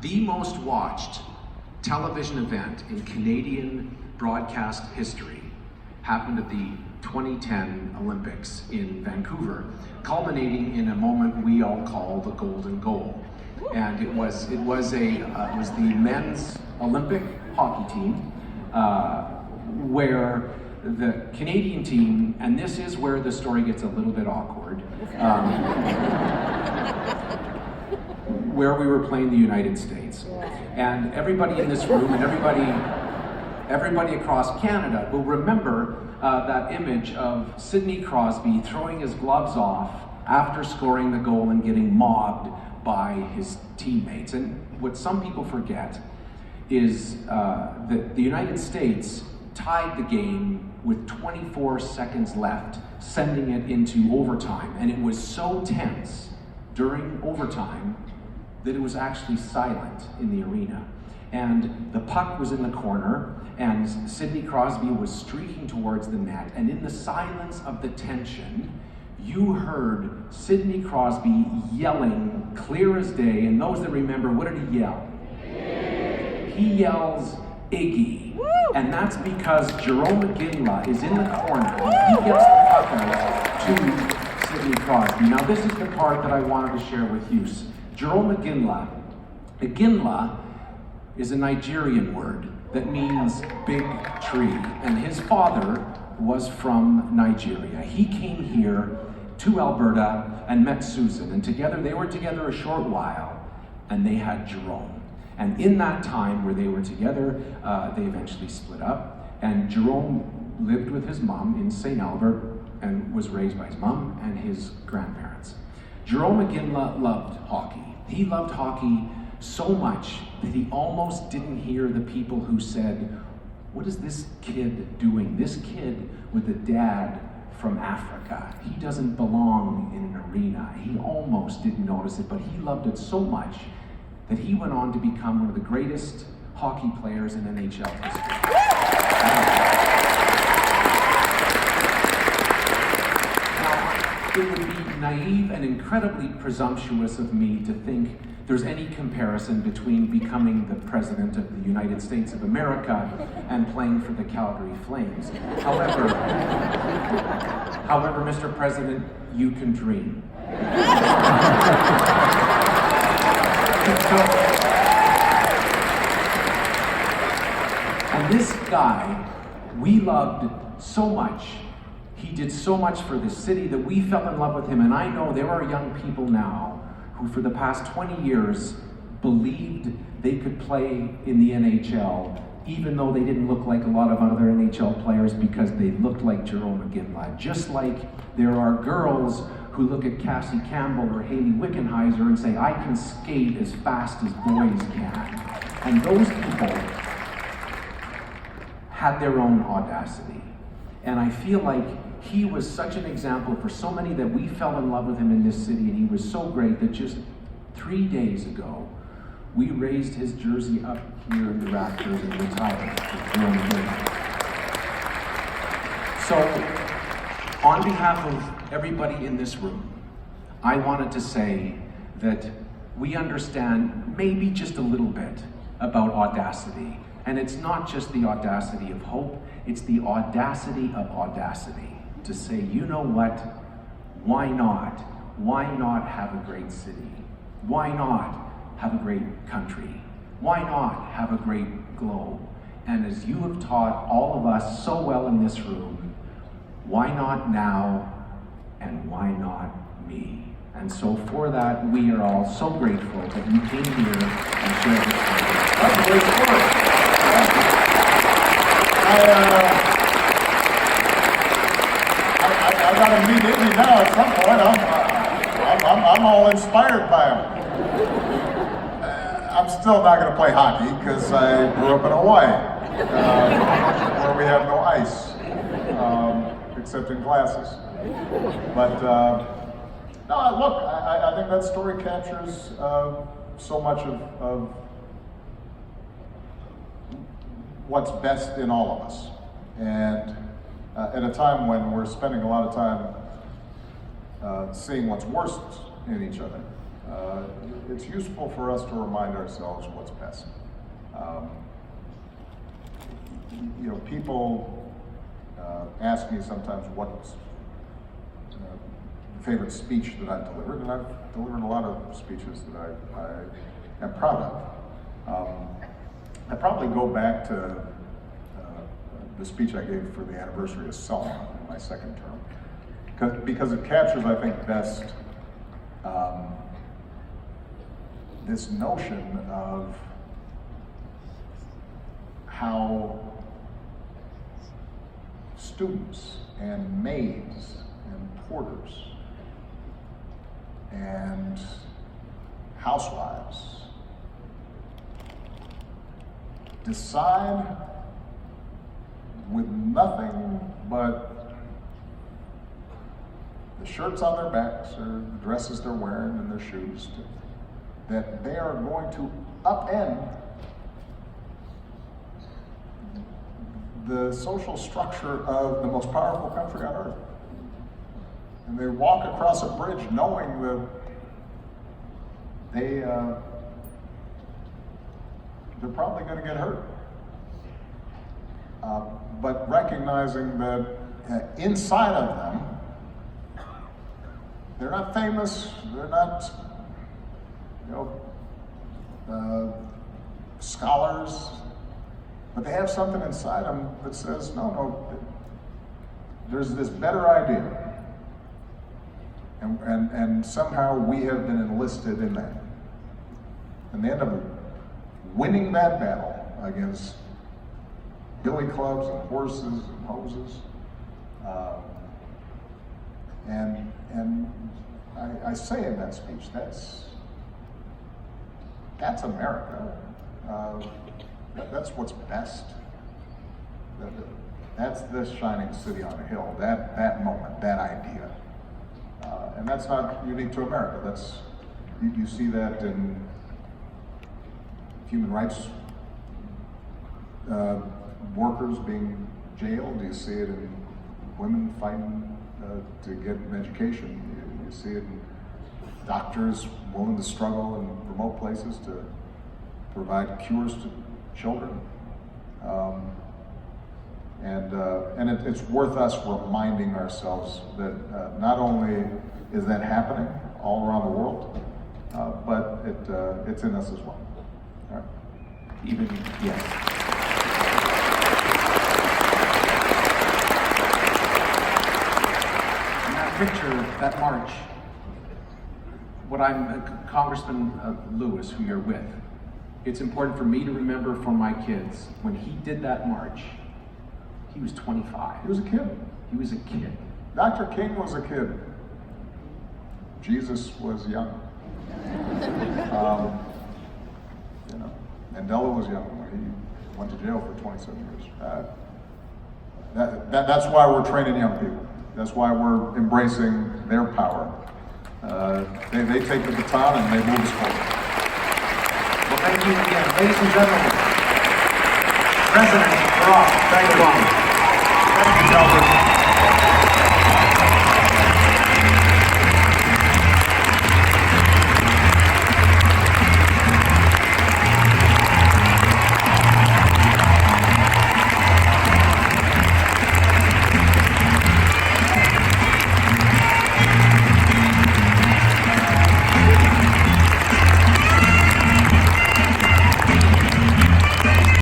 The most watched television event in Canadian broadcast history happened at the 2010 Olympics in Vancouver, culminating in a moment we all call the Golden Goal. And it was the men's Olympic hockey team, where the Canadian team, and this is where the story gets a little bit awkward, where we were playing the United States. And everybody in this room and everybody across Canada will remember that image of Sidney Crosby throwing his gloves off after scoring the goal and getting mobbed by his teammates. And what some people forget is that the United States tied the game with 24 seconds left, sending it into overtime. And it was so tense during overtime that it was actually silent in the arena. And the puck was in the corner, and Sidney Crosby was streaking towards the net, and in the silence of the tension, you heard Sidney Crosby yelling clear as day, and those that remember, what did he yell? He yells, Iggy. Woo! And that's because Jerome McGinley is in the corner. He gets the puck out to Sidney Crosby. Now this is the part that I wanted to share with you. Jerome McGinley is a Nigerian word that means big tree, and his father was from Nigeria. He came here to Alberta and met Susan, and together, they were together a short while, and they had Jerome. And in that time where they were together, they eventually split up, and Jerome lived with his mom in St. Albert and was raised by his mom and his grandparents. Jerome McGinley loved hockey. He loved hockey so much that he almost didn't hear the people who said, what is this kid doing? This kid with a dad from Africa. He doesn't belong in an arena. He almost didn't notice it, but he loved it so much that he went on to become one of the greatest hockey players in NHL history. It would be naive and incredibly presumptuous of me to think there's any comparison between becoming the President of the United States of America and playing for the Calgary Flames. However, Mr. President, you can dream. And this guy, we loved so much. He did so much for the city that we fell in love with him, and I know there are young people now who for the past 20 years believed they could play in the NHL, even though they didn't look like a lot of other NHL players because they looked like Jerome McGinley. Just like there are girls who look at Cassie Campbell or Hayley Wickenheiser and say, I can skate as fast as boys can. And those people had their own audacity. And I feel like he was such an example for so many that we fell in love with him in this city, and he was so great that just 3 days ago, we raised his jersey up here in the rafters and retired it. So, on behalf of everybody in this room, I wanted to say that we understand maybe just a little bit about audacity. And it's not just the audacity of hope, it's the audacity of audacity. To say, you know what, why not? Why not have a great city? Why not have a great country? Why not have a great globe? And as you have taught all of us so well in this room, why not now and why not me? And so for that, we are all so grateful that you came here and shared this story. That's a great story. I got to meet Iggy now at some point. I'm all inspired by him. I'm still not going to play hockey because I grew up in Hawaii, where we have no ice, except in glasses. But no, look, I think that story captures so much of what's best in all of us. And at a time when we're spending a lot of time seeing what's worst in each other, it's useful for us to remind ourselves what's best. People ask me sometimes what's the favorite speech that I've delivered, and I've delivered a lot of speeches that I am proud of. I probably go back to the speech I gave for the anniversary of Selma in my second term, because it captures, I think, best this notion of how students and maids and porters and housewives decide with nothing but the shirts on their backs or the dresses they're wearing and their shoes that they are going to upend the social structure of the most powerful country on earth. And they walk across a bridge knowing that they're probably going to get hurt. But recognizing that inside of them, they're not famous, they're not, scholars, but they have something inside them that says, no, there's this better idea. And somehow we have been enlisted in that. And they end up winning that battle against billy clubs and horses and hoses. And I say in that speech, that's America. That's what's best. That's this shining city on a hill, that moment, that idea. And that's not unique to America. You see that in human rights workers being jailed. You see it in women fighting to get an education. You see it in doctors willing to struggle in remote places to provide cures to children. And it's worth us reminding ourselves that not only is that happening all around the world, but it's in us as well. All right. Even, yes. In that picture, that march, Congressman Lewis, who you're with, it's important for me to remember for my kids, when he did that march, he was 25. He was a kid. He was a kid. Dr. King was a kid. Jesus was young. Mandela was young when he went to jail for 27 years. That's why we're training young people. That's why we're embracing their power. They take the baton and they move us forward. Well, thank you again. Ladies and gentlemen, President Barack Obama. Thank you, Albert.